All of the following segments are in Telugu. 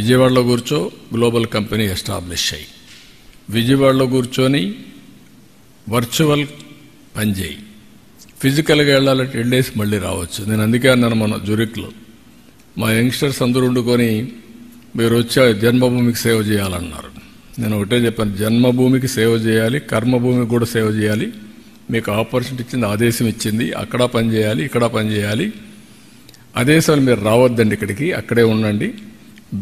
విజయవాడలో కూర్చో గ్లోబల్ కంపెనీ ఎస్టాబ్లిష్ అయ్యి, విజయవాడలో కూర్చొని వర్చువల్ పనిచేయి. ఫిజికల్గా వెళ్ళాలంటే వెళ్ళేసి మళ్ళీ రావచ్చు. నేను అందుకే అన్నాను మన జురిక్లో, మా యంగ్స్టర్స్ అందరూ వండుకొని మీరు వచ్చే జన్మభూమికి సేవ చేయాలన్నారు. నేను ఒకటే చెప్పాను, జన్మభూమికి సేవ చేయాలి, కర్మభూమికి కూడా సేవ చేయాలి. మీకు ఆపర్చునిటీ ఇచ్చింది, ఆదేశం ఇచ్చింది, అక్కడ పని చేయాలి, ఇక్కడ పని చేయాలి. ఆదేశాలు మీరు రావద్దండి ఇక్కడికి, అక్కడే ఉండండి,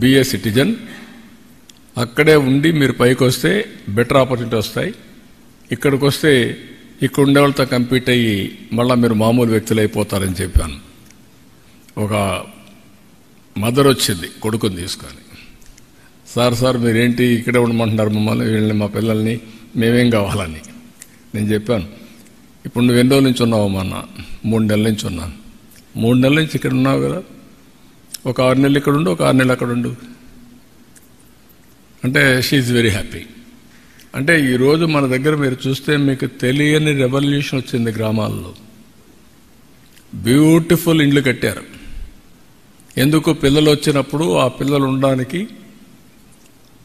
బీ ఏ సిటిజన్. అక్కడే ఉండి మీరు పైకి వస్తే బెటర్ ఆపర్చునిటీ వస్తాయి. ఇక్కడికి వస్తే ఇక్కడ ఉండే వాళ్ళతో కంపీట్ అయ్యి మళ్ళీ మీరు మామూలు వ్యక్తులు అయిపోతారని చెప్పాను. ఒక మదర్ వచ్చింది కొడుకుని తీసుకొని, సార్ మీరేంటి ఇక్కడే ఉండమంటున్నారు మమ్మల్ని, వీళ్ళని, మా పిల్లల్ని, మేమేం కావాలని. నేను చెప్పాను, ఇప్పుడు నువ్వు ఎన్ని రోజుల నుంచి ఉన్నావు అన్న? 3 నెలల నుంచి ఉన్నాను. 3 నెలల నుంచి ఇక్కడ ఉన్నావు కదా, ఒక 6 నెలలు ఇక్కడ ఉండు, ఒక 6 నెలలు అక్కడ ఉండు అంటే షీఈ్ వెరీ హ్యాపీ. అంటే ఈరోజు మన దగ్గర మీరు చూస్తే మీకు తెలియని రెవల్యూషన్ వచ్చింది. గ్రామాల్లో బ్యూటిఫుల్ ఇండ్లు కట్టారు. ఎందుకు? పిల్లలు వచ్చినప్పుడు ఆ పిల్లలు ఉండడానికి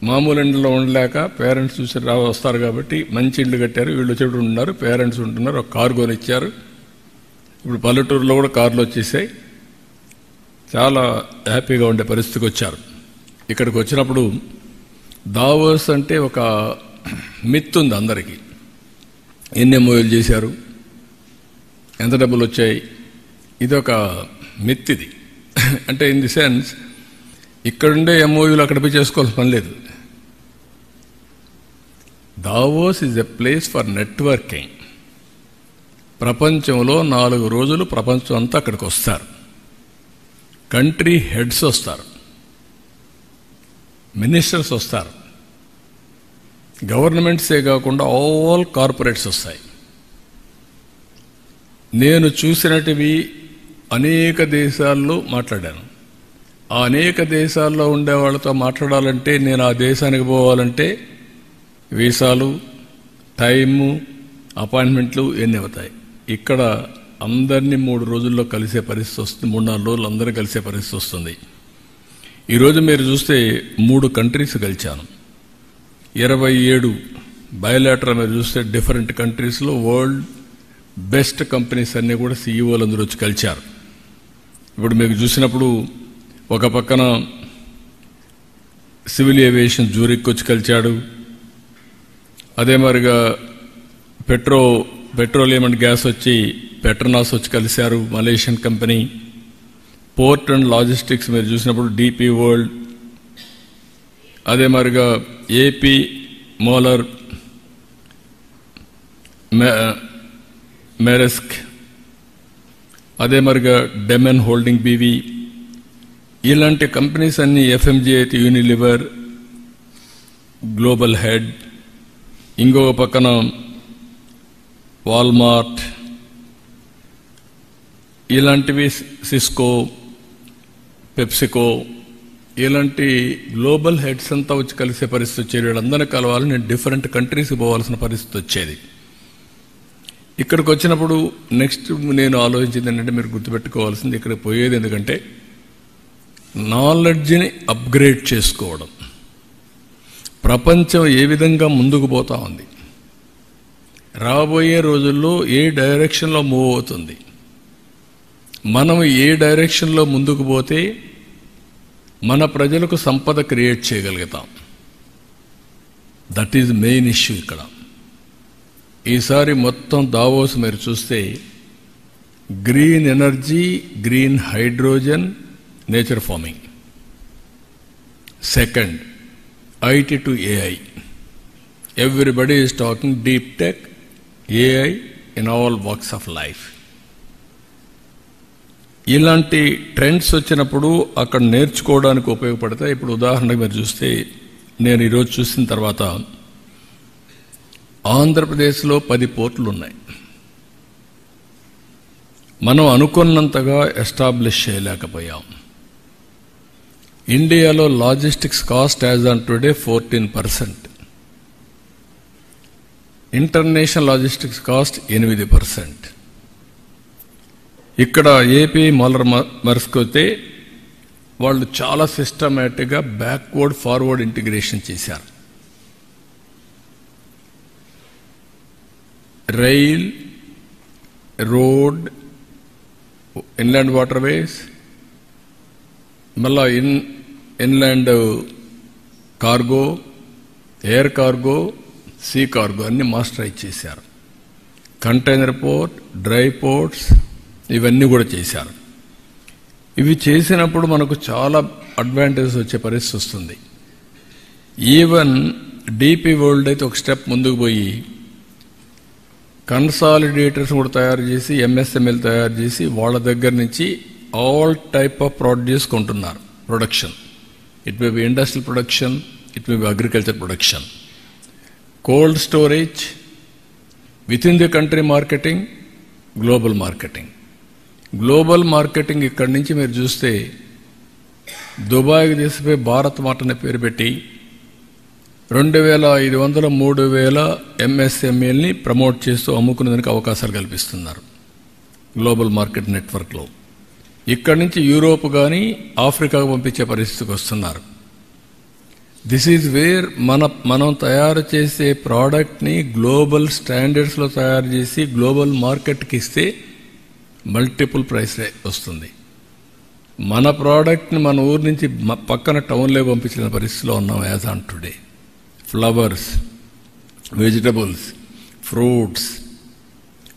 మామూలు ఇండ్లలో ఉండలేక పేరెంట్స్ చూసి వస్తారు కాబట్టి మంచి ఇండ్లు కట్టారు. వీళ్ళు వచ్చేప్పుడు ఉన్నారు, పేరెంట్స్ ఉంటున్నారు, ఒక కారు కొనిచ్చారు. ఇప్పుడు పల్లెటూరులో కూడా కార్లు వచ్చేసాయి. చాలా హ్యాపీగా ఉండే పరిస్థితికి వచ్చారు. ఇక్కడికి వచ్చినప్పుడు దావోస్ అంటే ఒక మిత్ ఉంది అందరికీ. ఎన్ని ఎంఓయూలు చేశారు, ఎంత డబ్బులు వచ్చాయి, ఇదొక మిత్ ఇది. అంటే ఇన్ ది సెన్స్ ఇక్కడుండే ఎంఓయూలు అక్కడ పోయి చేసుకోవాల్సిన పని లేదు. Davos is a place for networking. ప్రపంచంలో 4 రోజులు ప్రపంచం అంతా అక్కడికి వస్తారు. కంట్రీ హెడ్స్ వస్తారు, మినిస్టర్స్ వస్తారు, గవర్నమెంట్సే కాకుండా ఆల్ కార్పొరేట్స్ వస్తాయి. నేను చూసినటివి అనేక దేశాల్లో మాట్లాడాను. ఆ అనేక దేశాల్లో ఉండే వాళ్ళతో మాట్లాడాలంటే, నేను ఆ దేశానికి పోవాలంటే వీసాలు, టైము, అపాయింట్మెంట్లు ఎన్ని అవుతాయి. ఇక్కడ అందరినీ 3 రోజుల్లో కలిసే పరిస్థితి వస్తుంది. 3-4 రోజులు అందరూ కలిసే పరిస్థితి వస్తుంది. ఈరోజు మీరు చూస్తే 3 కంట్రీస్ కలిశాను, 27 బయోలాటరల్. మీరు చూస్తే డిఫరెంట్ కంట్రీస్లో వరల్డ్ బెస్ట్ కంపెనీస్ అన్నీ కూడా సీఈఓలు అందరూ వచ్చి కలిశారు. ఇప్పుడు మీకు చూసినప్పుడు ఒక పక్కన సివిల్ ఏవియేషన్ జూరిక్ వచ్చి కలిశాడు. అదే మరిగా పెట్రోలియం అండ్ గ్యాస్ వచ్చి పెట్రోనాస్ వచ్చి కలిశారు, Malaysian company. Port and logistics మీరు చూసినప్పుడు డీపీ వరల్డ్, అదే మరిగా ఏపీ మోలర్, మెరెస్క్, అదే మరిగా డెమెన్ హోల్డింగ్ బీవీ, ఇలాంటి కంపెనీస్ అన్ని, ఎఫ్ఎంజీ అయితే యూనిలివర్, గ్లోబల్ హెడ్, ఇంకొక పక్కన వాల్మార్ట్, ఇలాంటివి సిస్కో, పెప్సికో, ఇలాంటి గ్లోబల్ హెడ్స్ అంతా వచ్చి కలిసే పరిస్థితి వచ్చేది. వీళ్ళందరినీ కలవాలి, నేను డిఫరెంట్ కంట్రీస్కి పోవాల్సిన పరిస్థితి వచ్చేది. ఇక్కడికి వచ్చినప్పుడు నెక్స్ట్ నేను ఆలోచించింది ఏంటంటే, మీరు గుర్తుపెట్టుకోవాల్సింది, ఇక్కడికి పోయేది ఎందుకంటే నాలెడ్జ్ని అప్గ్రేడ్ చేసుకోవడం. ప్రపంచం ఏ విధంగా ముందుకు పోతా ఉంది, రాబోయే రోజుల్లో ఏ డైరెక్షన్లో మూవ్ అవుతుంది, మనం ఏ డైరెక్షన్లో ముందుకు పోతే మన ప్రజలకు సంపద క్రియేట్ చేయగలుగుతాం. దట్ ఈజ్ మెయిన్ ఇష్యూ ఇక్కడ. ఈసారి మొత్తం దావోస్ మీరు చూస్తే green energy, green hydrogen, nature farming. Second, IT to AI. Everybody is talking deep tech, AI in all walks of life. ఇలాంటి ట్రెండ్స్ వచ్చినప్పుడు అక్కడ నేర్చుకోవడానికి ఉపయోగపడతాయి. ఇప్పుడు ఉదాహరణకు మీరు చూస్తే, నేను ఈరోజు చూసిన తర్వాత ఆంధ్రప్రదేశ్లో 10 పోర్టులు ఉన్నాయి. మనం అనుకున్నంతగా ఎస్టాబ్లిష్ చేయలేకపోయాం. ఇండియాలో logistics cost as on today 14%, international logistics cost 8%. ఇక్కడ ఏపీ మోలర్ మర్స్క్ అయితే వాళ్ళు చాలా సిస్టమేటిక్గా బ్యాక్వర్డ్ ఫార్వర్డ్ ఇంటిగ్రేషన్ చేశారు. రైల్, రోడ్, ఇన్లాండ్ వాటర్వేస్, మళ్ళా inland cargo, air cargo, see cargo అన్ని మాస్టరైజ్ చేశారు. కంటైనర్ పోర్ట్, డ్రై పోర్ట్స్ ఇవన్నీ కూడా చేశారు. ఇవి చేసినప్పుడు మనకు చాలా అడ్వాంటేజ్ వచ్చే పరిస్థితి వస్తుంది. ఈవెన్ డీపీ వరల్డ్ అయితే ఒక స్టెప్ ముందుకు పోయి కన్సాలిడేటర్స్ కూడా తయారు చేసి ఎంఎస్ఎంఎల్ తయారు చేసి వాళ్ళ దగ్గర నుంచి ఆల్ టైప్ ఆఫ్ ప్రొడ్యూస్ కొంటున్నారు. Production, it may be industrial production, it may be agriculture production, cold storage, with in the country marketing, global marketing. Global marketing ఇక్కడి నుంచి మీరు చూస్తే దుబాయ్కి తీసిపోయి భారత్ మార్ట్ అనే పేరు పెట్టి 2500, 3000 ఎంఎస్ఎంఈల్ని ప్రమోట్ చేస్తూ అమ్ముకునేందుకు అవకాశాలు కల్పిస్తున్నారు గ్లోబల్ మార్కెట్ నెట్వర్క్లో. ఇక్కడి నుంచి యూరోప్ కానీ ఆఫ్రికాకు పంపించే పరిస్థితికి వస్తున్నారు. దిస్ ఈజ్ వేర్ మనం తయారు చేసే ప్రోడక్ట్ని గ్లోబల్ స్టాండర్డ్స్లో తయారు చేసి గ్లోబల్ మార్కెట్కి ఇస్తే మల్టిపుల్ ప్రైస్ వస్తుంది. మన ప్రోడక్ట్ని మన ఊరు నుంచి పక్కన టౌన్లో పంపించిన పరిస్థితిలో ఉన్నాం as on today. Flowers, vegetables, fruits,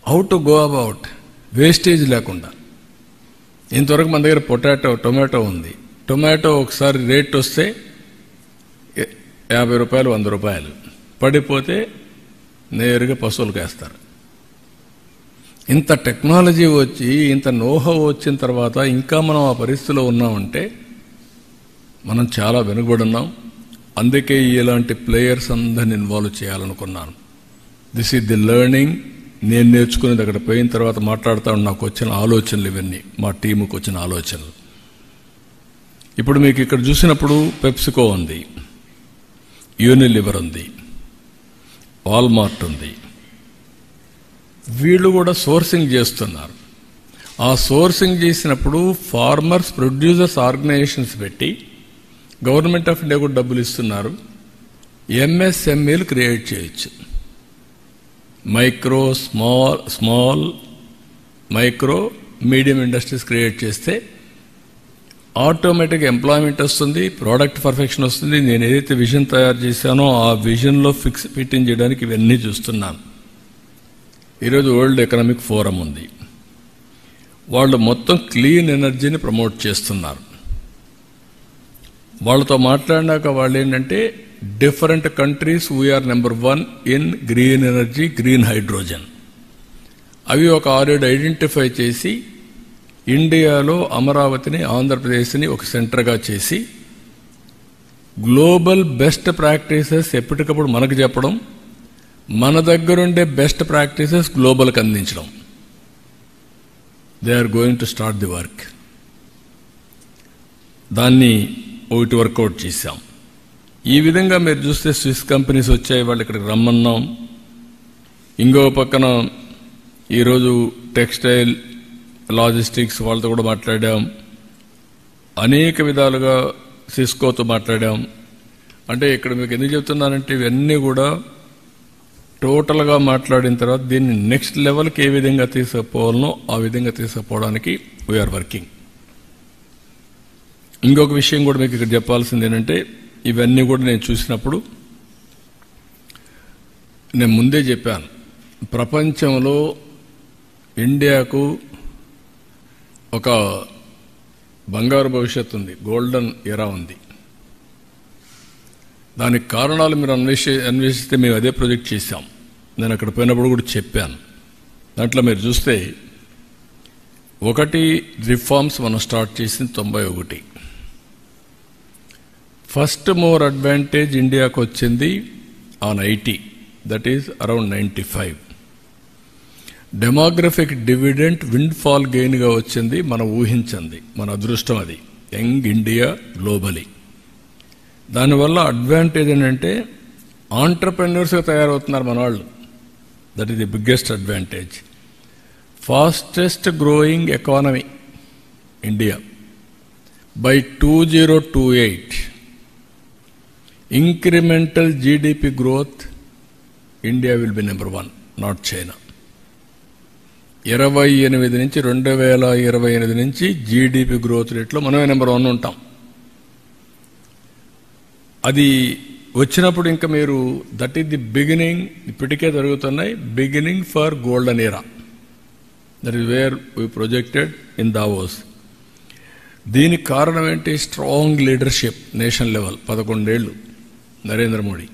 how to go about wastage లేకుండా. ఇంతవరకు మన దగ్గర టొమాటో ఉంది. టొమాటో ఒకసారి రేట్ వస్తే 50 రూపాయలు, 100 రూపాయలు పడిపోతే నేరుగా పశువులకు వేస్తారు. ఇంత టెక్నాలజీ వచ్చి, ఇంత నోహౌ వచ్చిన తర్వాత ఇంకా మనం ఆ పరిస్థితిలో ఉన్నామంటే మనం చాలా వెనుకబడి ఉన్నాం. అందుకే ఇలాంటి ప్లేయర్స్ అందరిని ఇన్వాల్వ్ చేయాలనుకున్నాను. This is the learning. నేను నేర్చుకునేది అక్కడ పోయిన తర్వాత మాట్లాడుతూ నాకు వచ్చిన ఆలోచనలు ఇవన్నీ, మా టీముకు వచ్చిన ఆలోచనలు. ఇప్పుడు మీకు ఇక్కడ చూసినప్పుడు పెప్సికో ఉంది, యూనిలివర్ ఉంది, వాల్మార్ట్ ఉంది. వీళ్ళు కూడా సోర్సింగ్ చేస్తున్నారు. ఆ సోర్సింగ్ చేసినప్పుడు ఫార్మర్స్, ప్రొడ్యూసర్స్ ఆర్గనైజేషన్స్ పెట్టి గవర్నమెంట్ ఆఫ్ ఇండియా కూడా డబ్బులు ఇస్తున్నారు. ఎంఎస్ఎంఈలు క్రియేట్ చేయొచ్చు. Micro, small, micro, medium industries create చేస్తే ఆటోమేటిక్ ఎంప్లాయ్మెంట్ వస్తుంది, ప్రోడక్ట్ పర్ఫెక్షన్ వస్తుంది. నేను ఏదైతే విజన్ తయారు చేశానో ఆ విజన్లో ఫిట్టింగ్ చేయడానికి ఇవన్నీ చూస్తున్నాను. ఈరోజు వరల్డ్ ఎకనామిక్ ఫోరం ఉంది. వాళ్ళు మొత్తం క్లీన్ ఎనర్జీని ప్రమోట్ చేస్తున్నారు. వాళ్ళతో మాట్లాడినాక వాళ్ళు ఏంటంటే different countries we are number 1 in green energy, green hydrogen. అవి ఒక 6-7 ఐడెంటిఫై చేసి ఇండియాలో అమరావతిని, ఆంధ్రప్రదేశ్ని ఒక సెంటర్గా చేసి గ్లోబల్ బెస్ట్ ప్రాక్టీసెస్ ఎప్పటికప్పుడు మనకు చెప్పడం, మన దగ్గరుండే బెస్ట్ ప్రాక్టీసెస్ గ్లోబల్కి అందించడం. They are going to start the work. దాన్ని ఒకటి వర్కౌట్ చేశాం. ఈ విధంగా మీరు చూస్తే స్విస్ కంపెనీస్ వచ్చాయి, వాళ్ళు ఇక్కడికి రమ్మన్నాం. ఇంకో పక్కన ఈరోజు టెక్స్టైల్, లాజిస్టిక్స్ వాళ్ళతో కూడా మాట్లాడాం. అనేక విధాలుగా సిస్కోతో మాట్లాడాం. అంటే ఇక్కడ మీకు ఎందుకు చెప్తున్నానంటే ఇవన్నీ కూడా టోటల్గా మాట్లాడిన తర్వాత దీన్ని నెక్స్ట్ లెవెల్కి ఏ విధంగా తీసుకుపోవాలనో ఆ విధంగా తీసుకుపోవడానికి వీఆర్ వర్కింగ్. ఇంకొక విషయం కూడా మీకు ఇక్కడ చెప్పాల్సింది ఏంటంటే ఇవన్నీ కూడా నేను చూసినప్పుడు నేను ముందే చెప్పాను, ప్రపంచంలో ఇండియాకు ఒక బంగారు భవిష్యత్తు ఉంది, గోల్డెన్ ఎరా ఉంది. దానికి కారణాలు మీరు అన్వేషిస్తే మేము అదే ప్రాజెక్ట్ చేశాం. నేను అక్కడ పోయినప్పుడు కూడా చెప్పాను. దాంట్లో మీరు చూస్తే ఒకటి రిఫార్మ్స్ మనం స్టార్ట్ చేసింది 91. ఫస్ట్ మోర్ అడ్వాంటేజ్ ఇండియాకు వచ్చింది on IT, that is around 95. Demographic dividend windfall గెయిన్గా వచ్చింది, మనం ఊహించింది, మన అదృష్టం అది. Young India globally. దానివల్ల అడ్వాంటేజ్ ఏంటంటే ఆంటర్ప్రెన్యూర్స్గా తయారవుతున్నారు మన వాళ్ళు. That is the biggest advantage. Fastest growing economy India. By 2028, incremental GDP growth, India will be number one, not China. 28 నుంచి 2028 నుంచి జీడిపి గ్రోత్ రేట్లో మనమే నెంబర్ 1 ఉంటాం. అది వచ్చినప్పుడు ఇంకా మీరు దట్ ఈస్ ది బిగినింగ్, ఇప్పటికే జరుగుతున్నాయి, beginning for golden era. That is where we projected in Davos. దీనికి కారణం ఏంటి? Strong leadership nation level. 11 ఏళ్ళు Narendra Modi,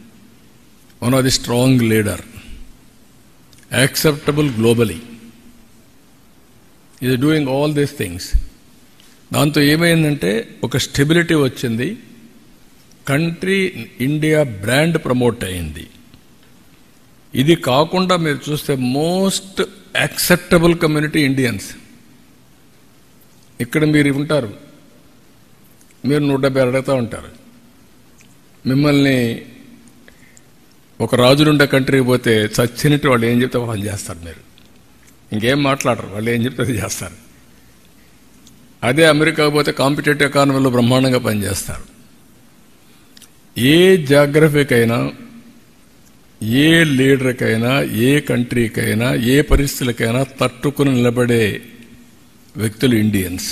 one of the strong leader, acceptable globally, is doing all these things. దాంతో ఏమైందంటే ఒక స్టెబిలిటీ వచ్చింది, కంట్రీ ఇండియా బ్రాండ్ ప్రమోట్ అయింది. ఇది కాకుండా మీరు చూస్తే మోస్ట్ యాక్సెప్టబుల్ కమ్యూనిటీ ఇండియన్స్. ఇక్కడ మీరు ఉంటారు, మీరు 170 అడుగుతూ ఉంటారు. మిమ్మల్ని ఒక రాజులుండే కంట్రీకి పోతే చచ్చినట్టు వాళ్ళు ఏం చెప్తే వాళ్ళు చేస్తారు. మీరు ఇంకేం మాట్లాడరు, వాళ్ళు ఏం చెప్తే అది చేస్తారు. అదే అమెరికా పోతే కాంపిటేటివ్ ఎకానమీలో బ్రహ్మాండంగా పనిచేస్తారు. ఏ జాగ్రఫీకైనా, ఏ లీడర్కైనా, ఏ కంట్రీకైనా, ఏ పరిస్థితులకైనా తట్టుకుని నిలబడే వ్యక్తులు ఇండియన్స్.